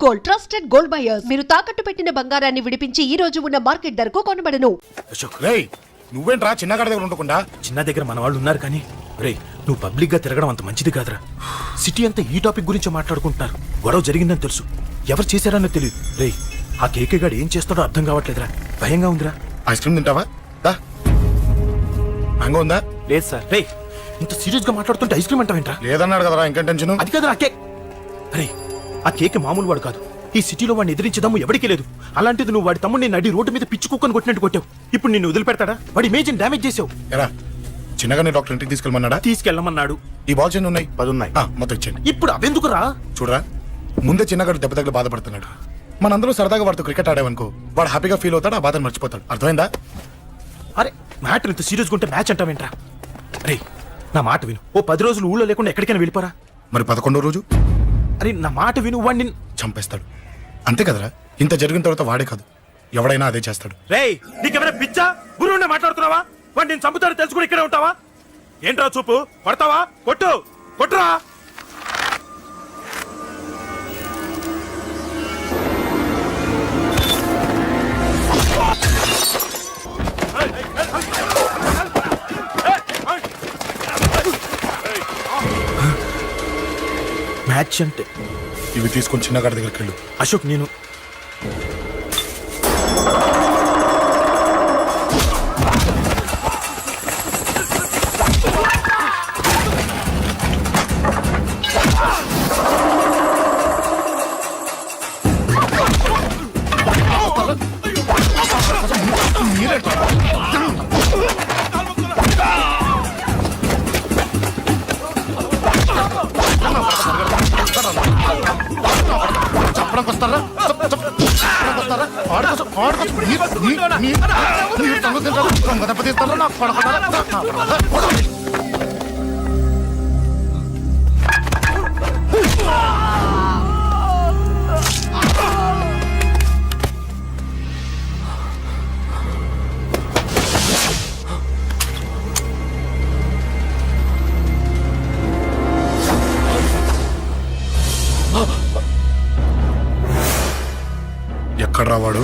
Gold, trusted gold buyers. మీరు తాకట్టు పెట్టిన బంగారాన్ని విడిపించి ఈ రోజు ఉన్న మార్కెట్ ధరకు కొనబడను. అశోక్ రేయ్, నువ్వేంట్రా చిన్నగాడి దగ్గర ఉండకుండా? చిన్న దగ్గర మన వాళ్ళు ఉన్నారు కానీ రేయ్, నువ్వు పబ్లిక్ గా తిరగడం అంత మంచిది కాదురా. సిటీ అంతా ఈ టాపిక్ గురించి మాట్లాడుకుంటున్నారు. గొడవ జరిగిందని తెలుసు, ఎవరు చేశారన్నో తెలియదు. రేయ్, ఆ కేకే గాడు ఏం చేస్తాడో అర్థం కావట్లేదురా, భయంగా ఉందిరా. ఐస్ క్రీమ్ తింటావా? దా. మ్యాంగో ఉందా? లేదు సార్. రేయ్, ఇంత సీరియస్ గా మాట్లాడుతుంటే ఐస్ క్రీమ్ అంటావేంట్రా? లేదన్నాడు కదరా, ఇంకా టెన్షన్. అది కాదురా కేక్. రే, ఆ కేక్ మామూలు వాడు కాదు. ఈ సిటీలో వాడిని ఎదిరించదమ్ము ఎవరికీ లేదు. అలాంటిది నువ్వు వాడి తమ్ముడిని నడి రోడ్డు మీద పిచ్చి కుక్కను కొట్టినట్టు కొట్టావు. ఇప్పుడు నిన్ను వదిలిపెడతాడా? వాడి ఇమేజ్ డ్యామేజ్ చేసావు. ఎరా, చిన్నగానే డాక్టర్ ఇంటికి తీసుకెళ్ళమన్నాడా? తీసుకెళ్ళమన్నాడు. ఈ బాల్స్ ఎన్ని ఉన్నాయి? 10 ఉన్నాయి. మొత్తం ఇచ్చేయండి. ఇప్పుడు అవెందుకురా? చూడరా, ముందే చిన్నగాడు దెబ్బ తగిలి బాధపడుతున్నాడు. మనందరూ సరదాగా వాడితో క్రికెట్ ఆడామనుకో, వాడు హ్యాపీగా ఫీల్ అవుతాడు, ఆ బాధను మర్చిపోతాడు. అర్థమైందా? అరే, మ్యాటర్ ఇంత సీరియస్గా ఉంటే మ్యాచ్ అంటావేంట్రా? రే, నా మాట విను. ఓ 10 రోజులు ఊళ్ళో లేకుండా ఎక్కడికైనా వెళ్ళిపోరా. మరి 11వ రోజు? అరే, నా మాట విను. వాడిని చంపేస్తాడు. అంతే కదరా? ఇంత జరిగిన తర్వాత వాడే కాదు, ఎవడైనా అదే చేస్తాడు. రేయ్, నీకెవరైనా పిచ్చా? గురువునే మాట్లాడుతున్నావా? వాడు నేను చంపుతాడు తెలుసుకుని ఇక్కడే ఉంటావా? ఏంట్రా చూపు? పడతావా? కొట్టు, కొట్టురా. మ్యాచ్ అంటే ఇవి తీసుకొని చిన్నగాడి దగ్గరికి వెళ్ళు. అశోక్, నేను చెప్పడానికి వస్తారా? దెబ్బతీస్తారా? నాకు పడకుండా ఎక్కడ రావాడు?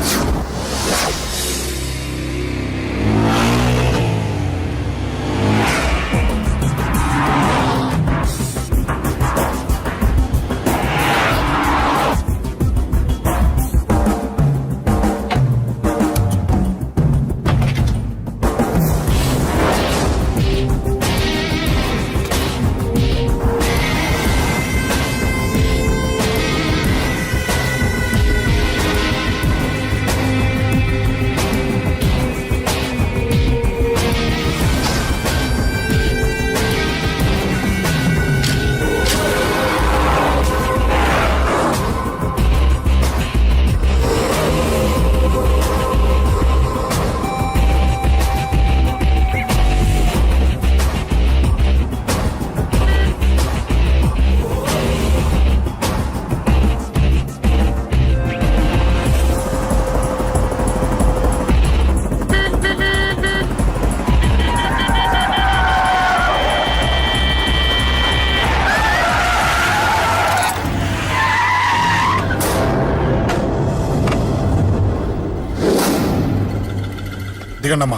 దిగండమ్మా.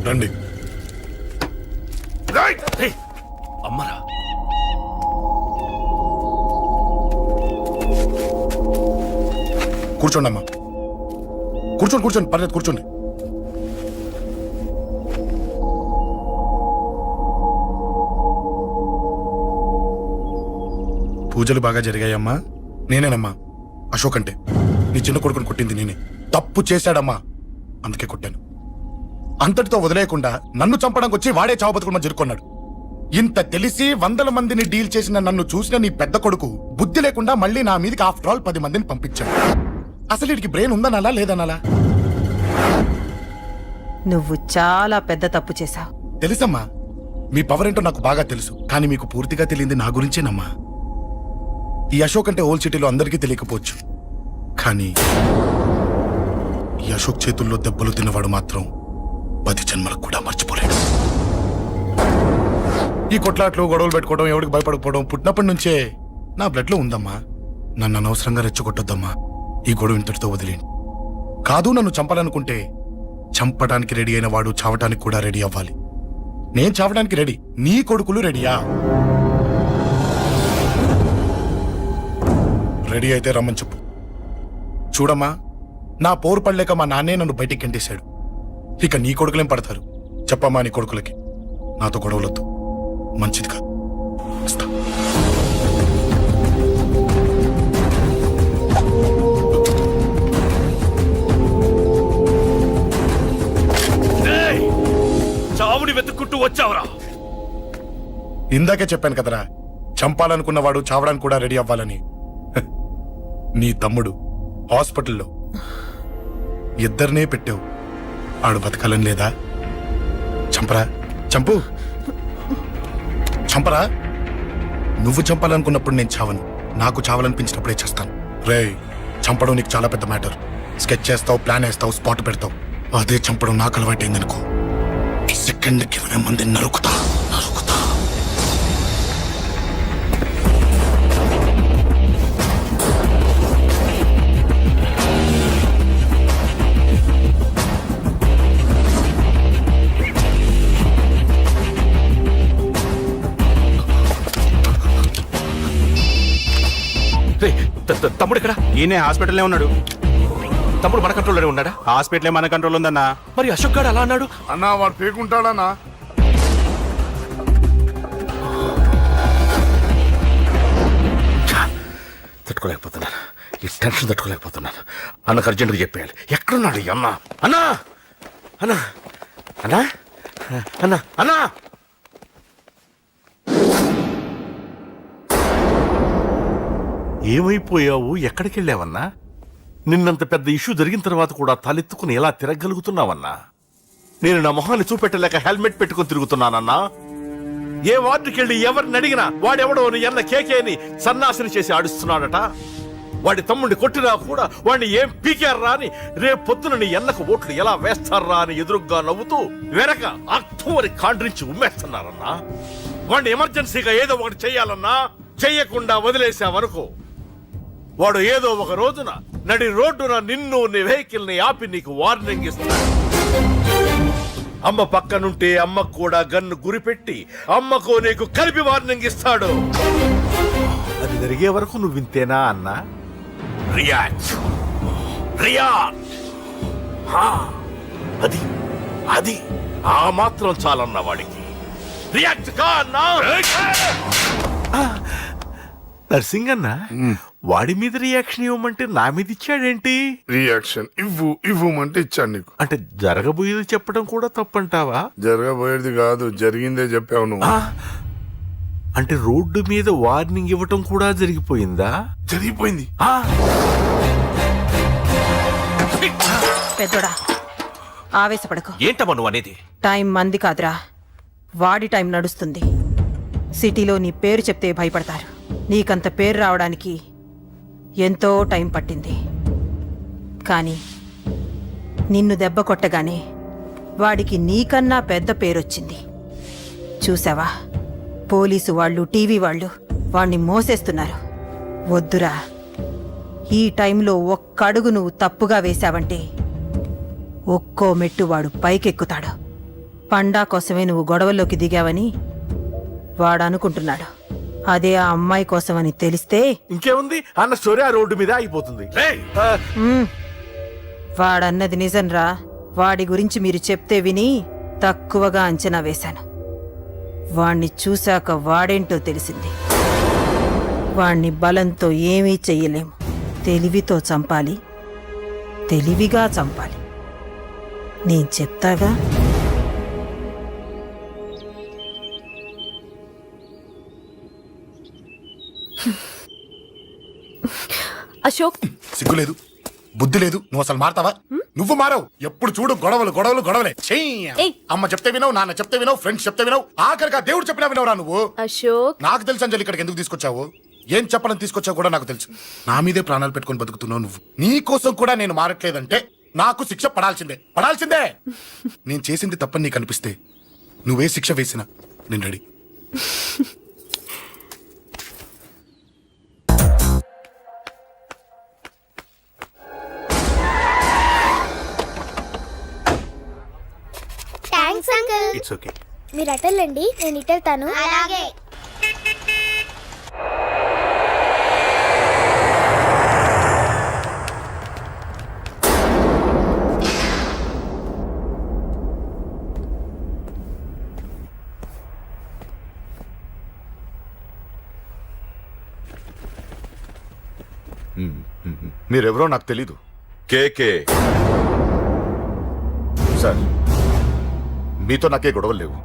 రండి. అమ్మరా, కూర్చోండి అమ్మా. కూర్చోండి కూర్చోండి, పర్లేదు కూర్చోండి. పూజలు బాగా జరిగాయమ్మా? నేనేనమ్మా, అశోక్ అంటే. నీ చిన్న కొడుకుని కొట్టింది నేనే. తప్పు చేశాడమ్మా, అందుకే కొట్టాను. అంతటితో వదిలేయకుండా నన్ను చంపడానికి వచ్చి వాడే చావు బతుకుని జరుపుకున్నాడు. ఇంత తెలిసి 100 మందిని డీల్ చేసిన నన్ను చూసిన నీ పెద్ద కొడుకు బుద్ధి లేకుండా మళ్ళీ నా మీదకి ఆఫ్టర్ ఆల్ 10 మందిని పంపించాడు. అసలు వీడికి బ్రెయిన్ ఉందనాలా లేదనాలా? నువ్వు చాలా పెద్ద తప్పు చేశావు. తెలుసమ్మా, మీ పవర్ ఏంటో నాకు బాగా తెలుసు. కానీ మీకు పూర్తిగా తెలియంది నా గురించేనమ్మా. ఈ అశోక్ అంటే ఓల్డ్ సిటీలో అందరికీ తెలియకపోవచ్చు, కానీ ఈ అశోక్ చేతుల్లో దెబ్బలు తిన్నవాడు మాత్రం 10 జన్మలకు కూడా మర్చిపోలేడు. ఈ కొట్లాట్లు గొడవలు పెట్టుకోవడం ఎవరికి భయపడకపోవడం పుట్టినప్పటి నుంచే నా బ్లడ్ లో ఉందమ్మా. నన్ను అనవసరంగా రెచ్చగొట్టొద్దమ్మా. ఈ గొడవ ఇంతటితో వదిలేండి. కాదు, నన్ను చంపాలనుకుంటే చంపడానికి రెడీ అయిన వాడు చావటానికి కూడా రెడీ అవ్వాలి. నేను చావడానికి రెడీ, నీ కొడుకులు రెడీయా? రెడీ అయితే రమ్మని చెప్పు. చూడమ్మా, నా పోరు పడలేక మా నాన్నే నన్ను బయటికి గెంటేశాడు. ఇక నీ కొడుకులేం పడతారు? చెప్పమ్మా నీ కొడుకులకి నాతో గొడవలొద్దు, మంచిది కాదు. వస్తా. చావుని వెతుక్కుంటూ వచ్చావురా. ఇందాకే చెప్పాను కదరా, చంపాలనుకున్నవాడు చావడానికి కూడా రెడీ అవ్వాలని. హ, నీ తమ్ముడు హాస్పిటల్లో ఇద్దరినే పెట్టావు. ఆడు బతకాలని లేదా? చంపరా, చంపు, చంపరా. నువ్వు చంపాలనుకున్నప్పుడు నేను చావను, నాకు చావాలనిపించినప్పుడే చేస్తాను. రేయ్, చంపడం నీకు చాలా పెద్ద మ్యాటర్. స్కెచ్ చేస్తావు, ప్లాన్ వేస్తావు, స్పాట్ పెడతావు. అదే చంపడం నాకు అలవాటైందనుకో, సెకండ్కి 20 మందిని నరుకుతా. తమ్ముడు ఇక్కడ? ఈయనే హాస్పిటల్లో ఉన్నాడు. తమ్ముడు మన కంట్రోల్లోనే ఉన్నాడా? హాస్పిటలే మన కంట్రోల్ ఉందన్నా. మరి అశోక్ గారు అలా అన్నాడు. అన్నా వాడు పేకుంటాడన్నా. తట్టుకోలేకపోతున్నాను, ఈ టెన్షన్ తట్టుకోలేకపోతున్నాను. అన్నకు అర్జెంట్గా చెప్పేయాలి. ఎక్కడున్నాడు ఈ అన్న? అన్నా, అన్నా, అన్నా, అన్నా, అన్నా. ఏమైపోయావు? ఎక్కడికి వెళ్ళావన్నా? నిన్నంత పెద్ద ఇష్యూ జరిగిన తర్వాత కూడా తలెత్తుకుని ఎలా తిరగలుగుతున్నావన్నా? నేను నా మొహాన్ని చూపెట్టలేక హెల్మెట్ పెట్టుకుని తిరుగుతున్నానన్నా. ఏ వార్డుకి వెళ్ళి ఎవరిని అడిగినా వాడెవడో నీ అన్న కేకేని సన్నాసిని చేసి ఆడిస్తున్నాడట. వాడి తమ్ముడిని కొట్టినా కూడా వాడిని ఏం పీకారా అని రేపు పొద్దున నీ అన్నకు ఓట్లు ఎలా వేస్తారా అని ఎదురుగ్గా నవ్వుతూ వెనక అర్థమని కాండ్రించి ఉమ్మేస్తున్నారన్నా. వాడిని ఎమర్జెన్సీగా ఏదో ఒకటి చెయ్యాలన్నా. చెయ్యకుండా వదిలేసావనుకో, వాడు ఏదో ఒక రోజున నడి రోడ్డున నిన్ను నీ వెహికల్ ని ఆపి నీకు వార్నింగ్ ఇస్తాడు. అమ్మ పక్కనుంటే అమ్మకు కూడా గన్ను గురిపెట్టి అమ్మకు నీకు కలిపి వార్నింగ్ ఇస్తాడు. అది జరిగే వరకు నువ్వు వింతేనా అన్నా? React, react. అది అది ఆ మాత్రం చాలన్నా వాడికి. రియాక్ట్ కా అన్నా. నర్సింగ్ అన్న, వాడి మీద రియాక్షన్ ఇవ్వమంటే నా మీద ఇచ్చాడేంటి? రియాక్షన్ ఇవ్వమంటే ఇచ్చాను నీకు. అంటే జరగబోయేది చెప్పడం కూడా తప్పంటావా? జరగబోయేది కాదు, జరిగిందే చెప్పావు నువ్వు. అంటే రోడ్డు మీద వార్నింగ్ ఇవ్వటం కూడా జరిగిపోయిందా? జరిగిపోయింది. పెద్దోడా, ఆవేశపడకు. ఏంటమ్మా నువ్వు అనేది? టైం మంది కాదురా, వాడి టైం నడుస్తుంది. సిటీలో నీ పేరు చెప్తే భయపడతారు. నీకంత పేరు రావడానికి ఎంతో టైం పట్టింది. కానీ నిన్ను దెబ్బ కొట్టగానే వాడికి నీకన్నా పెద్ద పేరొచ్చింది. చూసావా, పోలీసు వాళ్ళు, టీవీ వాళ్ళు వాణ్ణి మోసేస్తున్నారు. వద్దురా, ఈ టైంలో ఒక్క అడుగు నువ్వు తప్పుగా వేశావంటే ఒక్కో మెట్టు వాడు పైకెక్కుతాడు. పండా కోసమే నువ్వు గొడవల్లోకి దిగావని వాడనుకుంటున్నాడు. అదే ఆ అమ్మాయి కోసమని తెలిస్తే ఇంకేముంది, అన్న స్టోరీ ఆ రోడ్డు మీద ఆగిపోతుంది. వాడన్నది నిజంరా. వాడి గురించి మీరు చెప్తే విని తక్కువగా అంచనా వేశాను. వాణ్ణి చూశాక వాడేంటో తెలిసింది. వాణ్ణి బలంతో ఏమీ చెయ్యలేము. తెలివితో చంపాలి, తెలివిగా చంపాలి. నేను చెప్తాగా. అశోక్, సిగ్గులేదు, బుద్ధి లేదు. నువ్వు అసలు మారతావా? నువ్వు మారవు. ఎప్పుడు చూడు గొడవలు గొడవలు గొడవలే. ఏయ్. అమ్మ చెప్తే వినవు, నాన్న చెప్తే వినవు, ఫ్రెండ్స్ చెప్తే వినవు, ఆఖరిగా దేవుడు చెప్పినా వినవురా నువ్వు. అశోక్, నాకు తెలుసు అంజలి ఇక్కడికి ఎందుకు తీసుకొచ్చావు, ఏం చెప్పాలని తీసుకొచ్చావు కూడా నాకు తెలుసు. నా మీదే ప్రాణాలు పెట్టుకొని బతుకుతున్నావు నువ్వు. నీ కోసం కూడా నేను మారట్లేదంటే నాకు శిక్ష పడాల్సిందే, పడాల్సిందే. నేను చేసింది తప్పని నీకు అనిపిస్తే నువ్వే శిక్ష వేసినా నేను ready. Thanks uncle. It's okay. మీరు అటెళ్ళండి, నేను ఇటెళ్తాను. అలాగే. మీరెవరో నాకు తెలీదు. కేకే సార్, మీతో నాకే గొడవలు లేవు.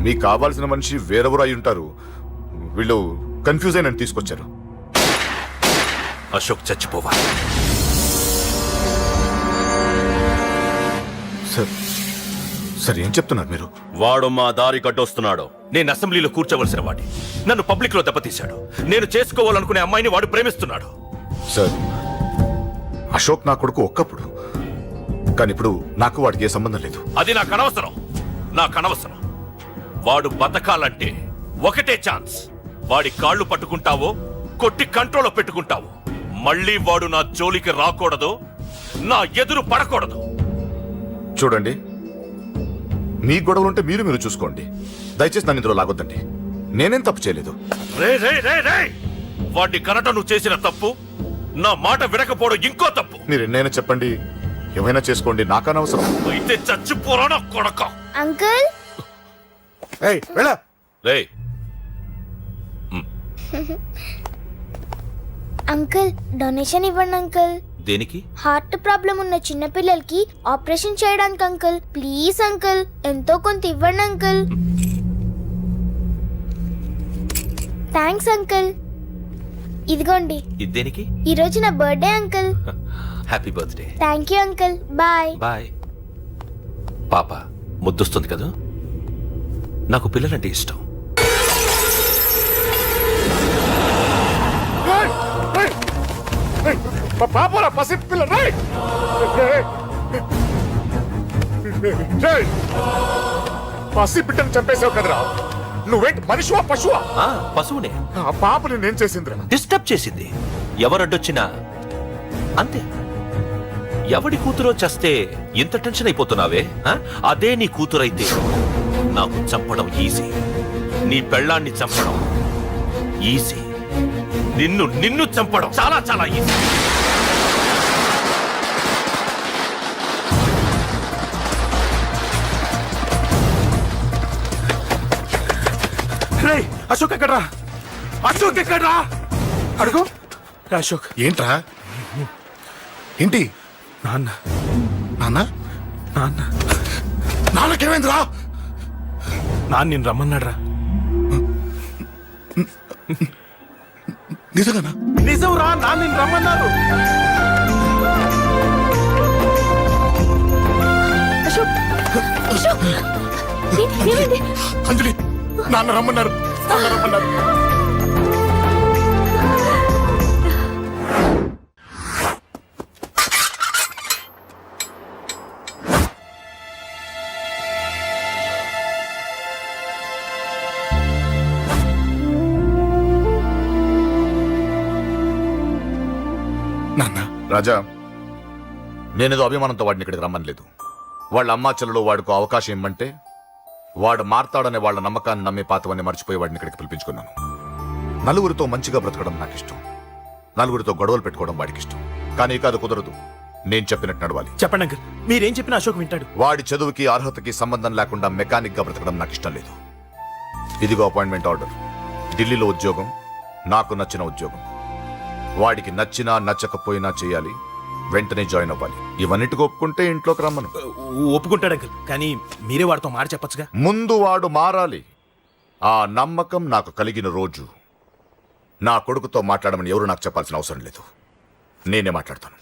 మీకు కావాల్సిన మనిషి వేరెవరో అయి ఉంటారు. వీళ్ళు కన్ఫ్యూజ్ అయి నన్ను తీసుకొచ్చారు. అశోక్ చచ్చిపోవాలి. సార్ సార్ ఏం చెప్తున్నారు మీరు? వాడు మా దారి కట్టొస్తున్నాడు. నేను అసెంబ్లీలో కూర్చోవలసిన వాడి నన్ను పబ్లిక్ లో దెబ్బతీశాడు. నేను చేసుకోవాలనుకునే అమ్మాయిని వాడు ప్రేమిస్తున్నాడు. సార్, అశోక్ నా కొడుకు ఒక్కప్పుడు, కానీ ఇప్పుడు నాకు వాడికి ఏ సంబంధం లేదు. అది నాకు అనవసరం. వాడు బతకాలంటే ఒకటే ఛాన్స్. వాడి కాళ్ళు పట్టుకుంటావో కొట్టి కంట్రోల్లో పెట్టుకుంటావో. మళ్ళీ వాడు నా జోలికి రాకూడదు, నా ఎదురు పడకూడదు. చూడండి, మీ గొడవలుంటే మీరు చూసుకోండి. దయచేసి నన్ను ఇందులో లాగొద్దండి. నేనేం తప్పు చేయలేదు. రే రే రే రే వాడిని కనట నువ్వు చేసిన తప్పు, నా మాట వినకపోవడం ఇంకో తప్పు. మీరు ఎన్నైనా చెప్పండి, ఏమైనా చేసుకోండి, నాకనవసరం. అయితే చచ్చిపోరా నా కొడక. అంకుల్, ఏయ్, వెళ్ళ. రే అంకుల్ డొనేషన్ ఇవ్వండి అంకుల్. దేనికి? హార్ట్ ప్రాబ్లం ఉన్న చిన్న పిల్లలకి ఆపరేషన్ చేయడానికి అంకుల్. ప్లీజ్ అంకుల్, ఎంతో కొంత ఇవ్వండి అంకుల్. Thanks uncle. ఇదిగోండి, ఇది దేనికి? ఈ రోజు నా birthday uncle. Happy birthday. Thank you uncle. Bye. Bye. పాప ముద్దొస్తుంది కదా, నాకు పిల్లలంటే ఇష్టం. పాపరా పసిపిల్ల, పసిబిడ్డను చంపేశావు కదరా. నువ్వేంటి మనిషివా పశువా? పశువునే. ఆ పాప నేనేం చేసిందిరా? డిస్టర్బ్ చేసింది. ఎవరడ్డొచ్చినా అంతే. ఎవడి కూతురో చస్తే ఇంత టెన్షన్ అయిపోతున్నావే? అదే నీ కూతురైతే నాకు చంపడం ఈజీ. నీ పెళ్ళాన్ని చంపడం ఈజీ. నిన్ను చంపడం చాలా చాలా ఈజీ. అశోక్ ఎక్కడ్రా? అశోక్ ఎక్కడ్రా? అడుగు. అశోక్. ఏంట్రా? ఏంటి? నాన్న నాన్న నాన్న నాన్నకేమైందిరా? నాన్న నేను రమ్మన్నాడ్రా. నిజంగానా? నిజం రా, నాన్న నేను రమ్మన్నారు. అంజలి, నాన్న రమ్మన్నారు. నాన్న. రాజా, నేనేదో అభిమానంతో వాడిని ఇక్కడికి రమ్మనలేదు. వాళ్ళ అమ్మా చెల్లెలు వాడికి అవకాశం ఇమ్మంటే వాడు మారతాడనే వాళ్ళ నమ్మకాన్ని నమ్మి పాతవన్నీ మర్చిపోయి వాడిని ఇక్కడికి పిలిపించుకున్నాను. నలుగురితో మంచిగా బ్రతకడం నాకు ఇష్టం, నలుగురితో గొడవలు పెట్టుకోవడం వాడికి ఇష్టం. కానీ ఇక అది కుదరదు. నేను చెప్పినట్టు నడవాలి. చెప్పండి అంకుల్, మీరేం చెప్పినా అశోక్ వింటాడు. వాడి చదువుకి అర్హతకి సంబంధం లేకుండా మెకానిక్ గా బ్రతకడం నాకు ఇష్టం లేదు. ఇదిగో అపాయింట్మెంట్ ఆర్డర్. ఢిల్లీలో ఉద్యోగం, నాకు నచ్చిన ఉద్యోగం. వాడికి నచ్చినా నచ్చకపోయినా చేయాలి, వెంటనే జాయిన్ అవ్వాలి. ఇవన్నిటికి ఒప్పుకుంటే ఇంట్లోకి రమ్మను. ఒప్పుకుంటాడు అంకుల్, కానీ మీరే వాడితో మాట చెప్పచ్చుగా. ముందు వాడు మారాలి. ఆ నమ్మకం నాకు కలిగిన రోజు నా కొడుకుతో మాట్లాడమని ఎవరు నాకు చెప్పాల్సిన అవసరం లేదు. నేనే మాట్లాడతాను.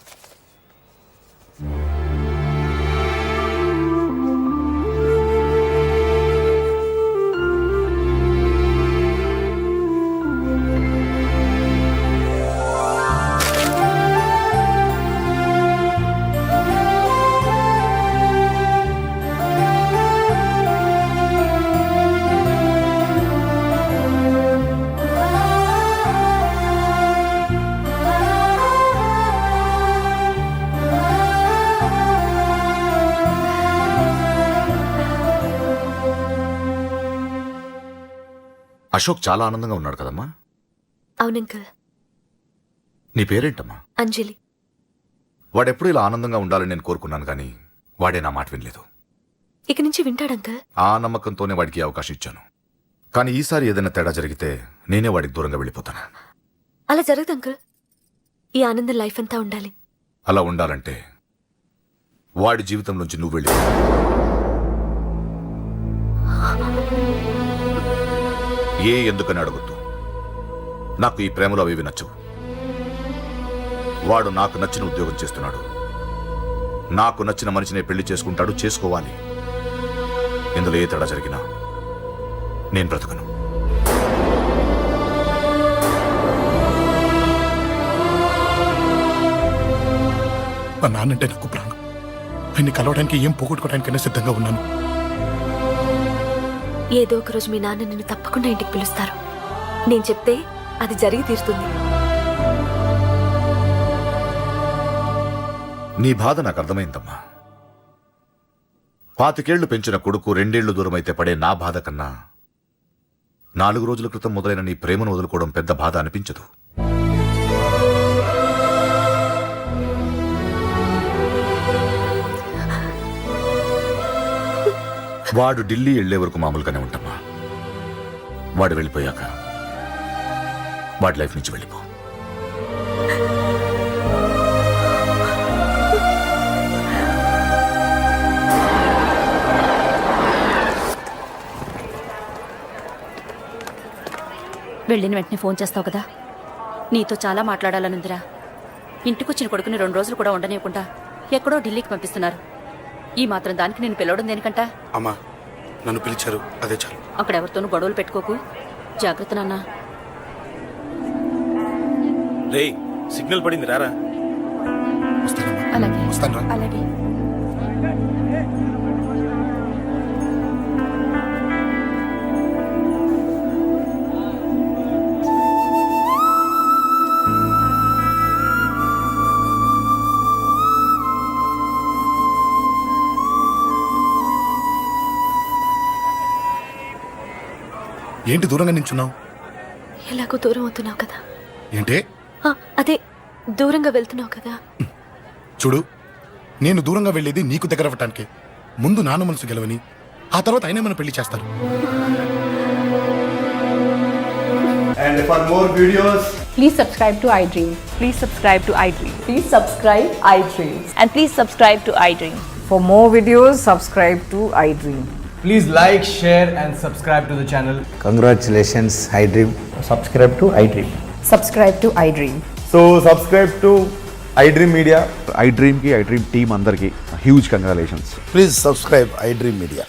అశోక్ చాలా ఆనందంగా ఉన్నాడు కదమ్మా. అవును అంకుల్. నీ పేరేంటమ్మా? అంజలి. వాడెప్పుడు ఇలా ఆనందంగా ఉండాలని నేను కోరుకున్నాను, కానీ వాడే నా మాట వినలేదు. ఇక నుంచి వింటాడు అంకుల్. ఆ నమ్మకంతోనే వాడికి ఈ అవకాశం ఇచ్చాను. కానీ ఈసారి ఏదైనా తేడా జరిగితే నేనే వాడికి దూరంగా వెళ్ళిపోతాను. అలా జరగదు అంకుల్. ఈ ఆనందం లైఫ్ అంతా ఉండాలి. అలా ఉండాలంటే వాడి జీవితం నుంచి నువ్వు వెళ్ళి ఎందుకని అడగొద్దు. నాకు ఈ ప్రేమలో అవి నచ్చవు. వాడు నాకు నచ్చిన ఉద్యోగం చేస్తున్నాడు. నాకు నచ్చిన మనిషినే పెళ్లి చేసుకుంటాడు, చేసుకోవాలి. ఇందులో ఏ తేడా జరిగినా నేను బ్రతకను. మా నాన్నంటే నాకు ప్రాణం. ఆయన్ని కలవడానికి ఏం పోగొట్టుకోవడానికైనా సిద్ధంగా ఉన్నాను. ఏదో ఒక రోజు మీ నాన్న నిన్ను తప్పకుండా ఇంటికి పిలుస్తారు. నేను చెప్తే అది జరిగి తీరుతుంది. నీ బాధ నాకు అర్థమైందమ్మా. 25 ఏళ్లు పెంచిన కొడుకు 2 ఏళ్లు దూరమైతే పడే నా బాధ కన్నా 4 రోజుల క్రితం మొదలైన నీ ప్రేమను వదులుకోవడం పెద్ద బాధ అనిపించదు. వాడు ఢిల్లీ వెళ్లే వరకు మామూలుగానే ఉంటామా. వాడు వెళ్ళిపోయాక వాడి లైఫ్ నుంచి వెళ్ళిపో. వెళ్ళిన వెంటనే ఫోన్ చేస్తావు కదా. నీతో చాలా మాట్లాడాలనుందిరా. ఇంటికొచ్చిన కొడుకుని 2 రోజులు కూడా ఉండనివ్వకుండా ఎక్కడో ఢిల్లీకి పంపిస్తున్నారు. ఈ మాత్రం దానికి నేను పిలవడం దేనికంట? అమ్మా, నన్ను పిలిచారు, అదే చాలు. అక్కడెవరితోనూ గొడవలు పెట్టుకోకు. జాగ్రత్త నాన్న. రేయ్, సిగ్నల్ పడింది, రారా. వస్తానమ్మా. అలాగే వస్తాను రా. అలాగే. ఏంటి దూరంగా నించున్నావు? ఎలాగో దూరం అవుతున్నావు కదా. ఏంటి? అదే దూరంగా వెళ్తున్నావు కదా. చూడు, నేను దూరంగా వెళ్ళేది నీకు దగ్గర అవ్వటానికి. ముందు నాన్న మనసు గెలవని, ఆ తర్వాత అయినా మన పెళ్లి చేస్తారు. And for more videos, please subscribe to iDream. Please subscribe to iDream. Please subscribe iDream. And please subscribe to iDream. For more videos, subscribe to iDream. please like, share and subscribe to the channel. Congratulations, iDream. Subscribe to iDream. Subscribe to iDream. So subscribe to iDream Media. iDream team అందరికి huge congratulations. Please subscribe I dream media.